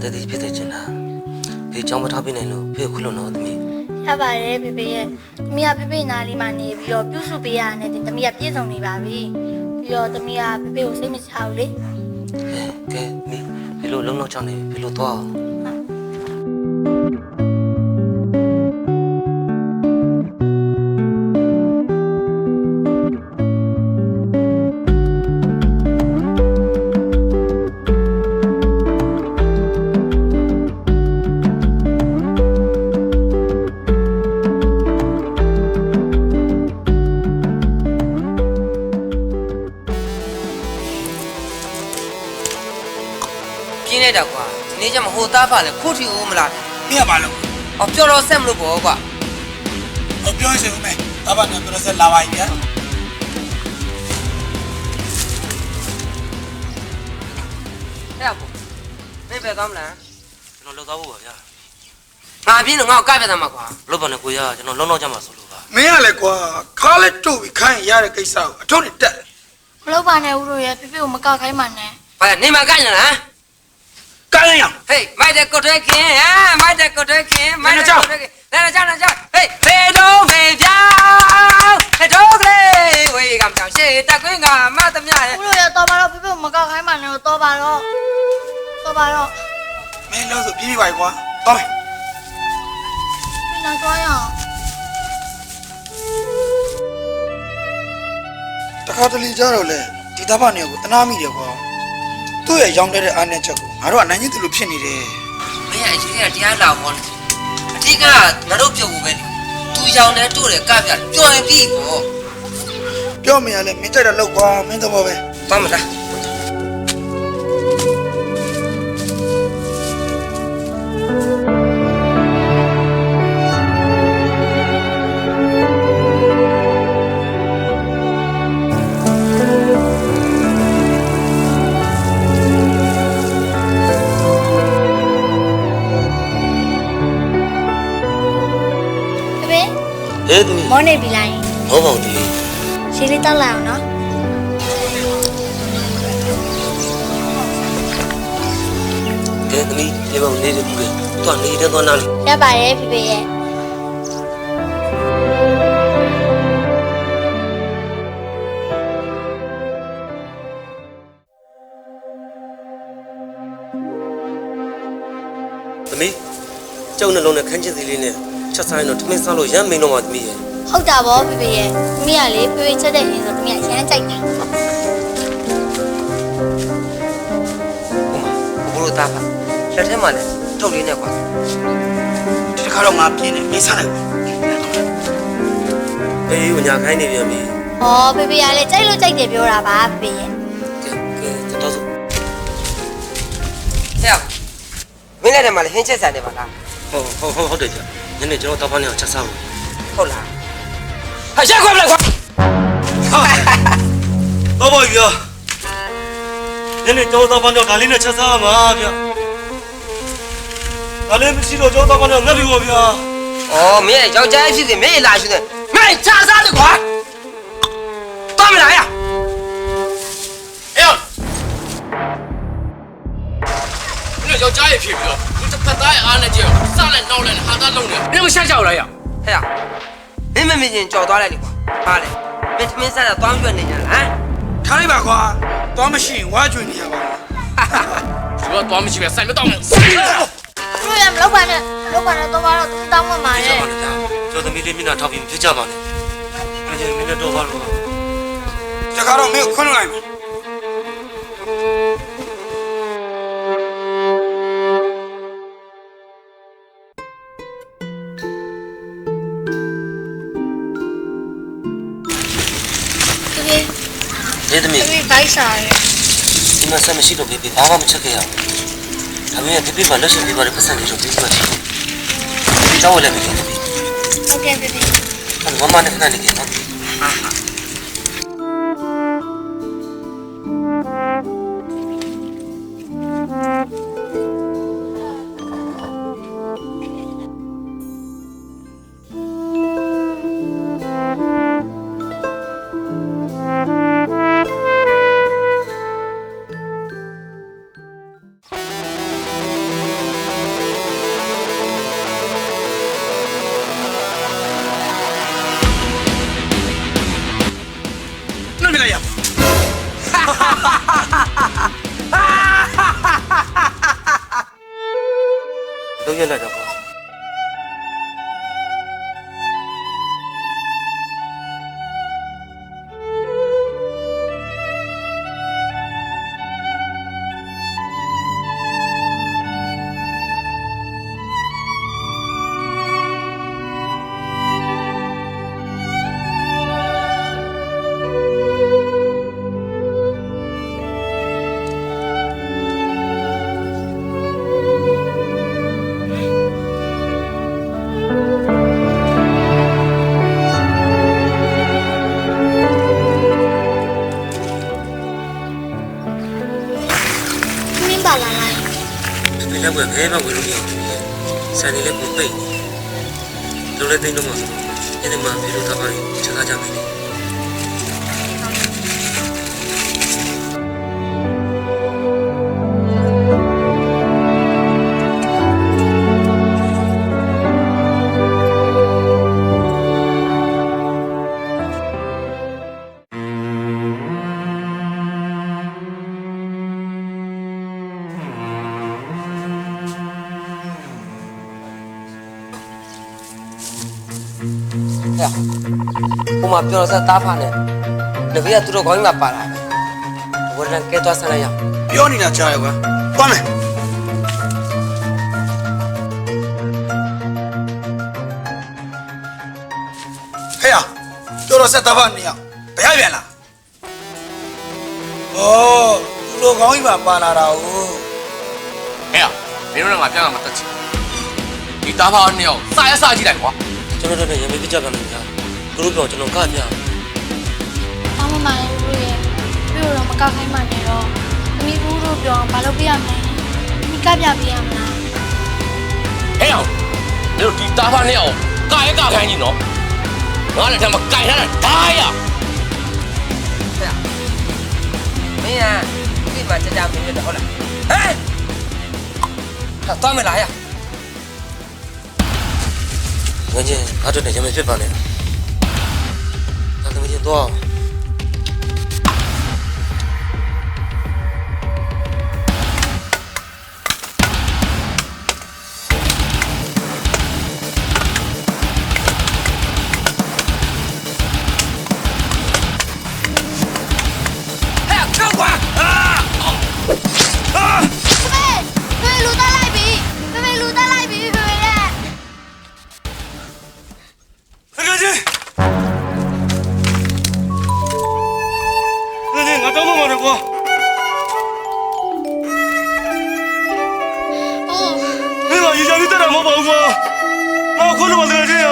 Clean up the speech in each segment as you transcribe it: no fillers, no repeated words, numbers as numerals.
တည်းဖြစ်တဲ့ကျင်တာဖေးကြောင်းမထားပြနိုင်လို့ဖေးခုလုံးတော့သမီးရပါတယ်ဖေဖေရဲ့သမီးကဖေဖေနားလေးမှာနေပြီးတော့ပြုစုပေးရတဲ့သမီးကပြည့်စုံနေပါပြီပြီးတော့သမီးကဖေဖေကိုစိတ်မချဘူးလေကဲသမီးဖေးလို့လုံးလုံးချောင်းနေဖေးလို့သွားအောင်ပြင်းလိုက်တာကွာဒီနေ့ကျမဟိုသားပါလေခိုးထီဦးမလားမင်းကဘာလုပ်အော်ပြောတော့ဆက်မလို့ပေါ့ကွာဟောပြောရင်ဦးမယ်တာဘာနဲ့ပြောဆက်လာပါဗျာအဲ့ဘူးမင်းပဲသွားမလားကျွန်တော်လောက်သွားဖို့ပါဗျာငါပြင်းတော့ငါ့ကိုကြိုက်ပဲသားမှာကွာလောက်ပါနဲ့ကိုရကျွန်တော်လုံးလုံးကြမှာဆိုလို့ပါမင်းကလည်းကွာခါလက်တို့ပြီးခိုင်းရတဲ့ကိစ္စကိုအထုံးနဲ့တက်မလုပ်ပါနဲ့ဦးတို့ရဲ့ဖေဖေကိုမကောက်ခိုင်းပါနဲ့ဘာနေမှာကြိုက်လားကိုင်းရအောင်ဟေးမိုက်တဲ့ကိုတွဲခင်မိုက်တဲ့ကိုတွဲခင်မိုက်တဲ့ကိုတွဲခင်နာကြနာကြဟေးဖေတော့ဖေပြောင်းဖေတော့ကလေးဝေးကံကြောင်ရှေ့တက်ခွင်းကမတ်သမျှရဲ့ဦးတို့ရဲ့တော်ပါတော့ဖေဖေကိုမကောက်ခိုင်းပါနဲ့တော်ပါတော့မင်းလို့ဆိုပြေးပါကွာသွားမယ်မင်းသွားရအောင်တခါတလေကြတော့လေဒီတာဘာနေကိုတနာမိတယ်ကွာသူ့ရဲ့ရောင်းတဲ့အားနဲ့ချက်ကိုငါတို့ကနိုင်ချင်းသူလိုဖြစ်နေတယ်မင်းအကြီးကတရားလာဟောတယ်အထီးကငါတို့ပြုတ်ဖို့ပဲသူရောင်းတယ်တို့တယ်ကပြပျော်ရင်ပြီပေါ့ပြောမရလဲမင်းကြိုက်တာလောက်ကွာမင်းသဘောပဲသွားမလားဟဲ့သမီးမောနေပြီလားဟောပါဦးသမီးရှင်းလေးတောက်လိုက်အောင်နော်ကဲသမီးဒီဘောင်နေတယ်ဘူးလေတွားနေတဲ့သွားနာလေရပါရဲ့ဖေဖေရဲ့သမီးကျောင်းနှလုံးနဲ့ခန်းချစ်စီလေးနဲ့ချက်ဆိုင်တော့ထမင်းစားလို့ရမ်းမိန်တော့မှသမီးရဲ့ဟုတ်တာဗောဖေဖေရဲ့သမီးကလေဖေဖေချက်တဲ့ရင်ဆိုသမီးကရမ်းကြိုက်တာဘိုးတို့သားပါလက်ထဲမှာလည်းထုတ်လေးနဲ့ကွာဒီတစ်ခါတော့ငါပြင်းနေမင်းစားလိုက်အေးညာခိုင်းနေပြန်ပြီဟောဖေဖေကလေကြိုက်လို့ကြိုက်တယ်ပြောတာပါဖေဖေရဲ့ကဲတော့ဆိုဟဲ့မင်းလက်ထဲမှာလည်းဟင်းချက်ဆိုင်တယ်ပါလားဟုတ်တယ်ကြာညနေကျွန်တော်တောက်ဖားနေအောင်ချက်စားဖို့ဟုတ်လားဟာရက်ခွက်မလားကွာဟုတ်ပါပြီဗျာညနေကျွန်တော်တောက်ဖားနေအောင်ဒါလေးနဲ့ချက်စားပါဗျာဒါလေးမရှိတော့ကျွန်တော်တောက်ဖားနေအောင်ငတ်ပြီပေါ့ဗျာအော်မင်းယောက်ျားဖြစ်စေမင်းလာရှိတယ်မင်းချစားတယ်ကွာတော်မလားရ你要加一批不？你这不带俺那叫，上来闹来还咋弄的？你们先叫来呀！哎呀，你们没人叫到来的话，好嘞，没他们啥短卷的呢？啊？他那把话，多么新，我就你吧。哈哈哈！这多么新的，三个刀门。不然老板呢？多把了，都当我妈耶。就他们这米那差评就加吧呢，而且明天多把了。这卡到没有困难吗？ဖေသမီးဖေဘိုက်စားတယ်ဒီမှာဆက်မရှိတော့ဖေဘာမှမချက်ခဲ့ရဘူးဒါပေမဲ့ဖေကလက်ရှိဖေပါတဲ့ပတ်စံလေးတော့ဖေကကြောက်ရလည်းမဖြစ်ဘူးဟုတ်ကဲ့ဖေမမနဲ့ခဏနေကြနော် လုံးရလိုက်တော့ကွာ မင်းပါလာလိုက် ဒီလက်ဘယ်ဘဲမှဝင်လို့မရဘူးဆန်နေလည်းကိုပိတ်လုံးလည်းသိတော့မှာအဲ့ဒီမှာပြေလို့ထားပါရင်ချက်ကားကြမယ်လေ ဟိုမှာပြောတော့စတားဖာနဲ့တပည့်ကသူတို့ခေါင်းမှာပါလာတယ်ဝရလန်ကဲသွားဆန်းလိုက်ရအောင် ပြောနေတာကြားရကွာသွားမယ်ဟဲ့တော်တော်ဆက်သားပါနေအောင်တရားပြန်လားဩသူတို့ကောင်းကြီးပါပါလာတာ哦 ဟဲ့မင်းတို့ကငါပြန်လာမှတက်ချင်ဒီတားဖောက်နှစ်ယောက်စားရစားကြည့်လိုက်ကွာ ကျွန်တော်တို့လည်းရမေးကြပါမယ်ဗျာသူတို့ပြောကျွန်တော်ကပြ ။အမမလေးတို့ရဲ့ပြို့တော့မကောက်ခိုင်းမှနေတော့သမီးဘူးတို့ပြောဘာလုပ်ပြရမလဲ။မိကပြပြရမလား ဟဲ့အောင်မင်းတို့ဒီတားဖောက်နှစ်ယောက်ကာရဲကာခိုင်းကြီးနော်ငါလည်းထဲမှာကြိုင်ထားတာဓာရ မင်းကဒီမှာကြာကြာမင်းတို့ဟုတ်လားဟဲ့သွားမလားရ ငါချင်းငါတို့လည်းရမေးဖြစ်ပါနဲ့ဒါသမီးချင်းတော့ ဟဲ့เข้าကွာ ။ဖေလူတက်လိုက်ပြီ။ဖေလူတက်လိုက်ပြီဖေရဲ့ ငါချင်းငါတော့မမရကွာ ။အိုး မင်းကရေချမ်းတက်တာမဟုတ်ပါဘူးကွာငါခုနကတည်းကချင်းရ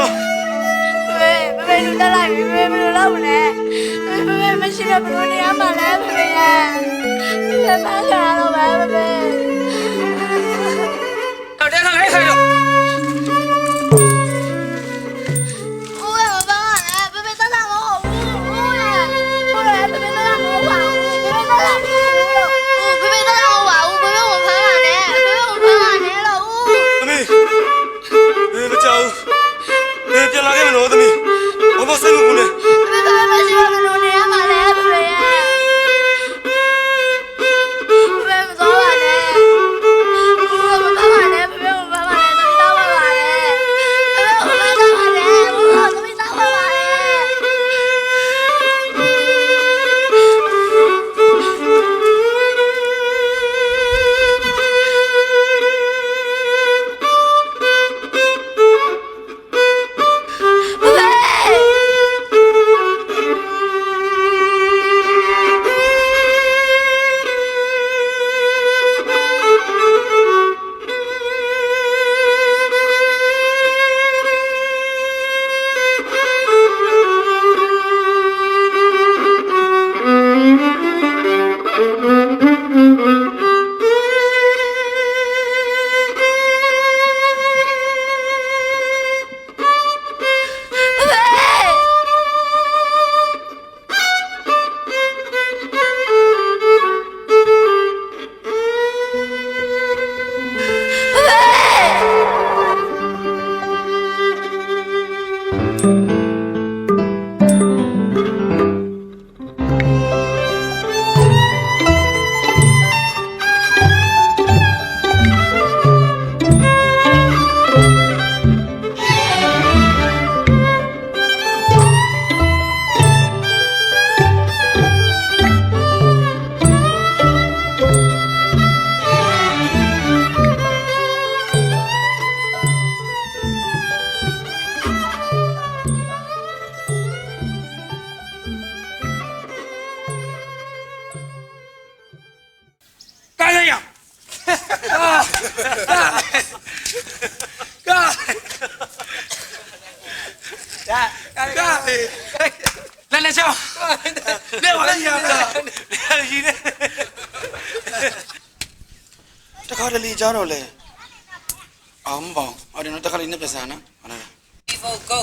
ဖေလူတက်လိုက်ပြီဖေဘယ်လိုလုပ်မလဲ။ဖေမရှိတော့ဘယ်လိုနေရမှာလဲဖေရဲ့။ဖေမလာတော့ပါဖေ။ တော့တဲ့ခိုင်းခိုင်းတော့ အိုးရပါလားဖေဖေတက်လာမဟုတ်ဘူး။အိုးရဖေဖေတက်လာမဟုတ်ပါဘူး။ဖေဖေတက်လာပြီ။အိုးဖေဖေတက်လာမဟုတ်ပါဘူး။ဖေဖေဝင်ဖမ်းပါနဲ့။ဖေဖေဝင်ဖမ်းပါနဲ့တော့ဦး။ သမီးမင်းမကြောက်မင်းပြန်လာခဲ့မလို့သမီးဘာမှစိတ်မပူနဲ့ ဖေဖေမရှိတော့ဘယ်လိုနေရမှာလဲဖေဖေရဲ့ဖေဖေမသွားပါနဲ့ဖေဖေမသွားပါနဲ့ဖေဖေမသွားပါနဲ့သမီးသွားပါပါနဲ့ဖေဖေမသွားပါနဲ့သမီးသွားပါပါနဲ့ လက်လက်ချောင်းနေပါလေရတာရည်နေ တခါတလေကြားတော့လေအောင်မပေါအော်ဒီတော့တခါလေးနဲ့ပြစမ်းနော်ဟုတ်လား Before go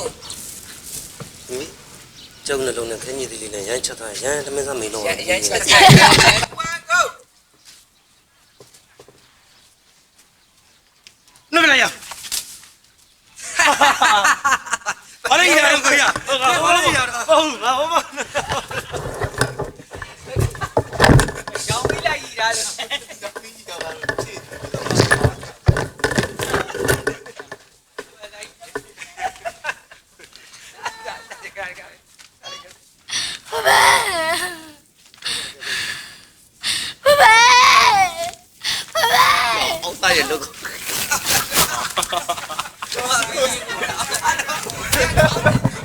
ကျုံနှလုံးနဲ့ခင်းကြီးသေးလေးနဲ့ရမ်းချက်ထားရမ်းသမင်းစားမိန်တော့ yeah yeah go နမလာရဘာလဲရတော့ကိုရဘာလဲရတော့ဟုတ်ငါဘာ ရောင်းပြီးလိုက်ရတာလို့ 爸爸，အောင်သားရဲ့လောက